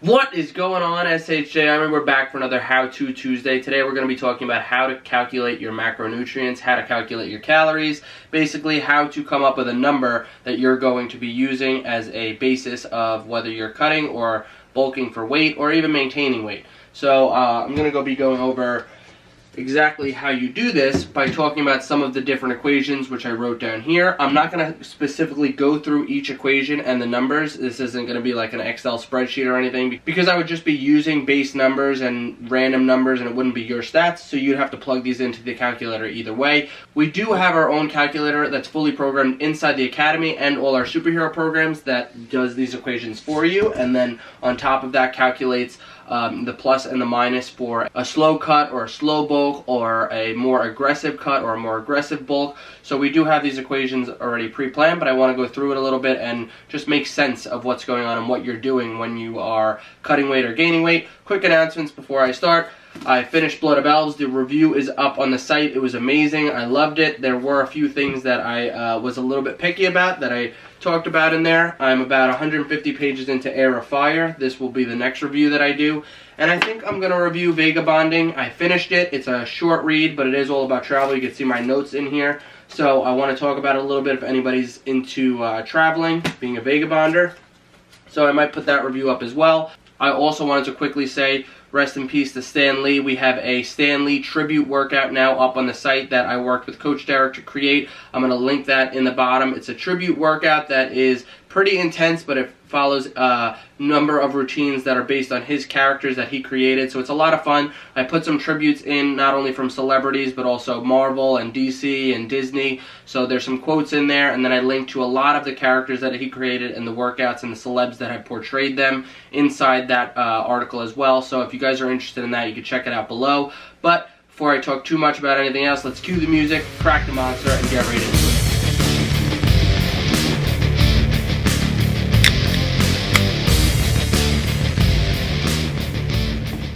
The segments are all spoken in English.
What is going on, SHJ? I mean, we're back for another How To Tuesday. Today we're going to be talking about how to calculate your macronutrients, how to calculate your calories, basically how to come up with a number that you're going to be using as a basis of whether you're cutting or bulking for weight or even maintaining weight. So I'm going to be going over exactly how you do this by talking about some of the different equations which I wrote down here. I'm not going to specifically go through each equation and the numbers. This isn't going to be like an Excel spreadsheet or anything, because I would just be using base numbers and random numbers and it wouldn't be your stats, so you'd have to plug these into the calculator either way. We do have our own calculator that's fully programmed inside the Academy and all our superhero programs that does these equations for you, and then on top of that calculates the plus and the minus for a slow cut or a slow bulk or a more aggressive cut or a more aggressive bulk. So we do have these equations already pre-planned, but I want to go through it a little bit and just make sense of what's going on and what you're doing when you are cutting weight or gaining weight. Quick announcements before I start. I finished Blood of Elves. The review is up on the site. It was amazing. I loved it. There were a few things that I was a little bit picky about that I talked about in there. I'm about 150 pages into Air of Fire. This will be the next review that I do. And I think I'm going to review Vagabonding. I finished it. It's a short read, but it is all about travel. You can see my notes in here. So I want to talk about it a little bit if anybody's into traveling, being a vagabonder. So I might put that review up as well. I also wanted to quickly say, rest in peace to Stan Lee. We have a Stan Lee tribute workout now up on the site that I worked with Coach Derek to create. I'm going to link that in the bottom. It's a tribute workout that is pretty intense, but it follows a number of routines that are based on his characters that he created. So it's a lot of fun. I put some tributes in, not only from celebrities, but also Marvel and DC and Disney. So there's some quotes in there, and then I linked to a lot of the characters that he created and the workouts and the celebs that have portrayed them inside that article as well. So if you guys are interested in that, you can check it out below. But before I talk too much about anything else, let's cue the music, crack the monster, and get right into it.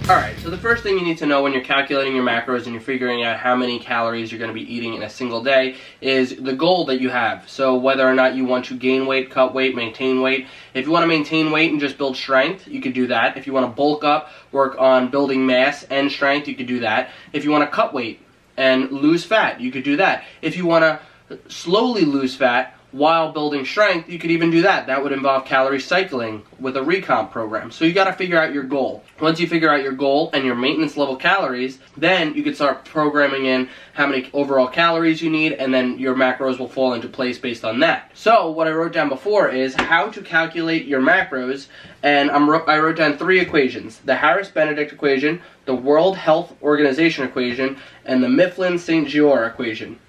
Alright, so the first thing you need to know when you're calculating your macros and you're figuring out how many calories you're going to be eating in a single day is the goal that you have. So whether or not you want to gain weight, cut weight, maintain weight. If you want to maintain weight and just build strength, you could do that. If you want to bulk up, work on building mass and strength, you could do that. If you want to cut weight and lose fat, you could do that. If you want to slowly lose fat while building strength, you could even do that. That would involve calorie cycling with a recomp program. So you got to figure out your goal. Once you figure out your goal and your maintenance level calories, then you can start programming in how many overall calories you need, and then your macros will fall into place based on that. So what I wrote down before is how to calculate your macros, and I wrote down three equations: the Harris-Benedict equation, the World Health Organization equation, and the Mifflin-St. Jeor equation.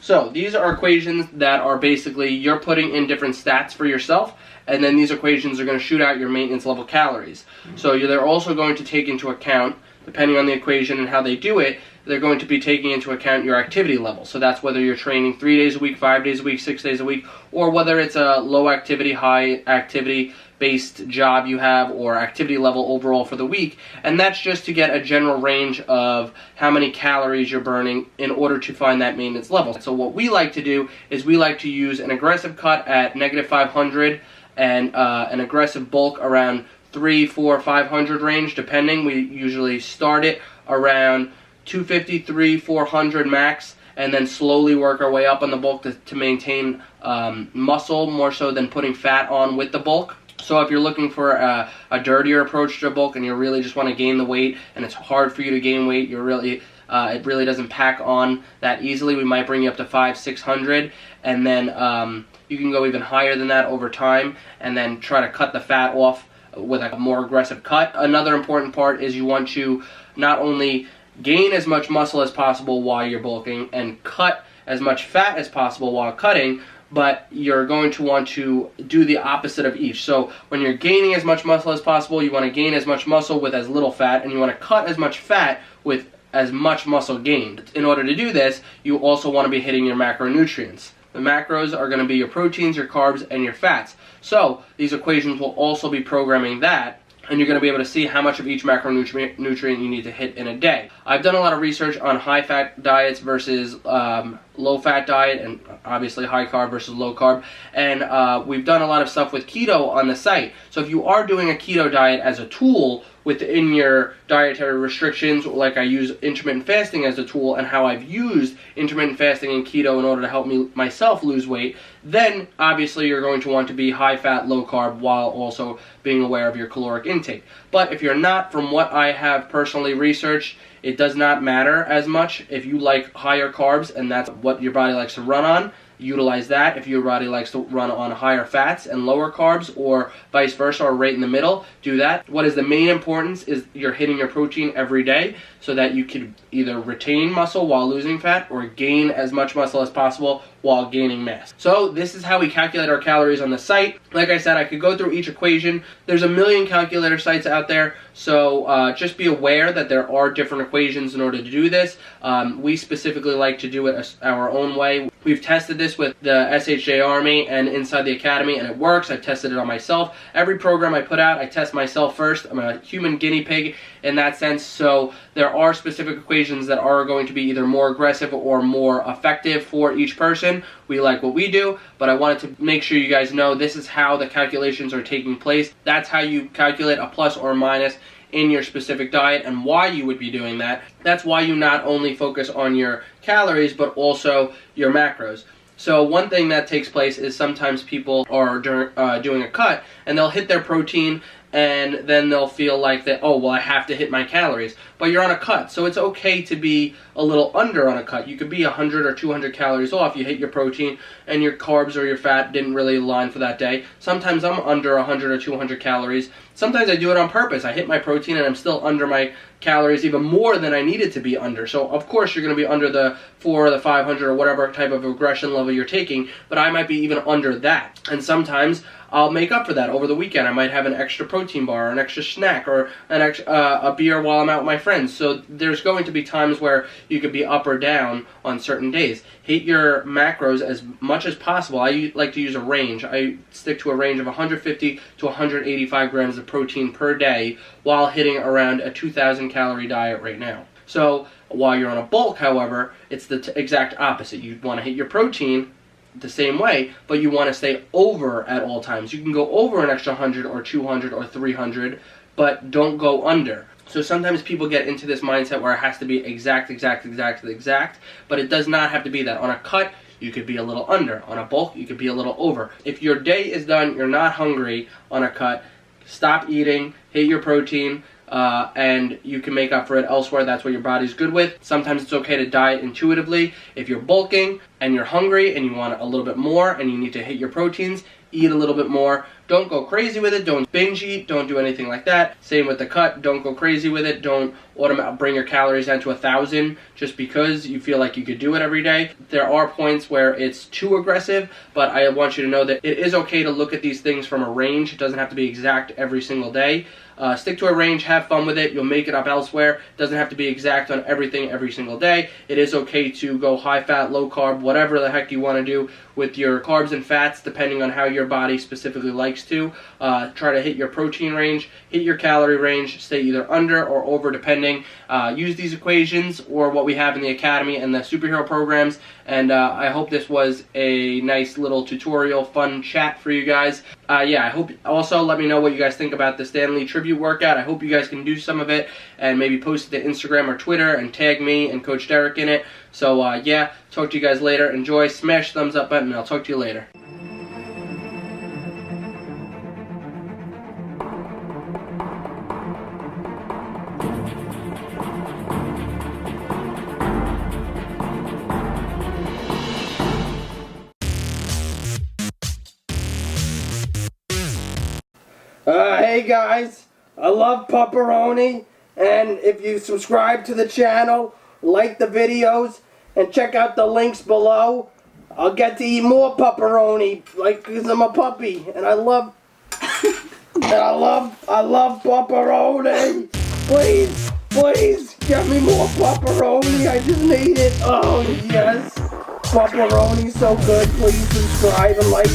So these are equations that are basically you're putting in different stats for yourself, and then these equations are going to shoot out your maintenance level calories. So they're also going to take into account, depending on the equation and how they do it, they're going to be taking into account your activity level. So that's whether you're training 3 days a week, 5 days a week, 6 days a week, or whether it's a low activity, high activity based job you have, or activity level overall for the week. And that's just to get a general range of how many calories you're burning in order to find that maintenance level. So what we like to do is we like to use an aggressive cut at -500 and an aggressive bulk around 300, 400, 500 range, depending. We usually start it around 250, 300, 400 max, and then slowly work our way up on the bulk to maintain muscle more so than putting fat on with the bulk. So if you're looking for a dirtier approach to a bulk and you really just want to gain the weight and it's hard for you to gain weight, it really doesn't pack on that easily, we might bring you up to 500, 600, and then you can go even higher than that over time and then try to cut the fat off with a more aggressive cut. Another important part is you want to not only gain as much muscle as possible while you're bulking and cut as much fat as possible while cutting, but you're going to want to do the opposite of each. So when you're gaining as much muscle as possible, you want to gain as much muscle with as little fat, and you want to cut as much fat with as much muscle gained. In order to do this, you also want to be hitting your macronutrients. The macros are going to be your proteins, your carbs, and your fats. So these equations will also be programming that. and you're going to be able to see how much of each macronutrient you need to hit in a day. I've done a lot of research on high-fat diets versus low-fat diet, and obviously high-carb versus low-carb, and we've done a lot of stuff with keto on the site. So if you are doing a keto diet as a tool within your dietary restrictions, like I use intermittent fasting as a tool and how I've used intermittent fasting and keto in order to help myself lose weight, then obviously you're going to want to be high-fat, low-carb while also being aware of your caloric intake. But if you're not, from what I have personally researched, it does not matter as much. If you like higher carbs and that's what your body likes to run on, utilize that. If your body likes to run on higher fats and lower carbs, or vice versa, or right in the middle, do that. What is the main importance is you're hitting your protein every day so that you can either retain muscle while losing fat or gain as much muscle as possible while gaining mass. So this is how we calculate our calories on the site. Like I said, I could go through each equation. There's a million calculator sites out there, so just be aware that there are different equations in order to do this. We specifically like to do it our own way. We've tested this with the SHJ Army and inside the Academy, and it works. I've tested it on myself. Every program I put out, I test myself first. I'm a human guinea pig in that sense, so there are specific equations that are going to be either more aggressive or more effective for each person. We like what we do, but I wanted to make sure you guys know this is how the calculations are taking place. That's how you calculate a plus or minus in your specific diet and why you would be doing that. That's why you not only focus on your calories but also your macros. So one thing that takes place is sometimes people are doing a cut and they'll hit their protein and then they'll feel like that, oh, well, I have to hit my calories. But you're on a cut, so it's okay to be a little under on a cut. You could be 100 or 200 calories off. You hit your protein and your carbs or your fat didn't really align for that day. Sometimes I'm under 100 or 200 calories. Sometimes I do it on purpose. I hit my protein and I'm still under my calories even more than I needed to be under. So of course you're going to be under the 4 or the 500 or whatever type of aggression level you're taking, but I might be even under that. And sometimes I'll make up for that over the weekend. I might have an extra protein bar or an extra snack or a beer while I'm out with my friends. So there's going to be times where you could be up or down on certain days. Hit your macros as much as possible. I like to use a range. I stick to a range of 150 to 185 grams of protein per day while hitting around a 2,000 calorie diet right now. So while you're on a bulk, however, it's the exact opposite. You want to hit your protein the same way, but you want to stay over at all times. You can go over an extra 100 or 200 or 300, but don't go under. So sometimes people get into this mindset where it has to be exact, but it does not have to be that. On a cut, you could be a little under. On a bulk, you could be a little over. If your day is done, you're not hungry on a cut, stop eating, hit your protein, and you can make up for it elsewhere. That's what your body's good with. Sometimes it's okay to diet intuitively. If you're bulking and you're hungry and you want a little bit more and you need to hit your proteins, eat a little bit more. Don't go crazy with it. Don't binge eat. Don't do anything like that. Same with the cut. Don't go crazy with it. Don't bring your calories down to 1,000 just because you feel like you could do it every day. There are points where it's too aggressive, but I want you to know that it is okay to look at these things from a range. It doesn't have to be exact every single day. Stick to a range, have fun with it, you'll make it up elsewhere. It doesn't have to be exact on everything every single day. It is okay to go high fat, low carb, whatever the heck you want to do with your carbs and fats, depending on how your body specifically likes to. Try to hit your protein range, hit your calorie range, stay either under or over depending. Use these equations or what we have in the Academy and the superhero programs, and I hope this was a nice little tutorial, fun chat for you guys. I hope also let me know what you guys think about the Stanley tribute workout. I hope you guys can do some of it and maybe post it to Instagram or Twitter and tag me and Coach Derek in it. So talk to you guys later. Enjoy, smash the thumbs up button, and I'll talk to you later. Hey guys, I love pepperoni, and if you subscribe to the channel, like the videos, and check out the links below, I'll get to eat more pepperoni, because I'm a puppy, and I love pepperoni. Please, get me more pepperoni, I just need it. Oh yes, pepperoni's so good. Please subscribe and like.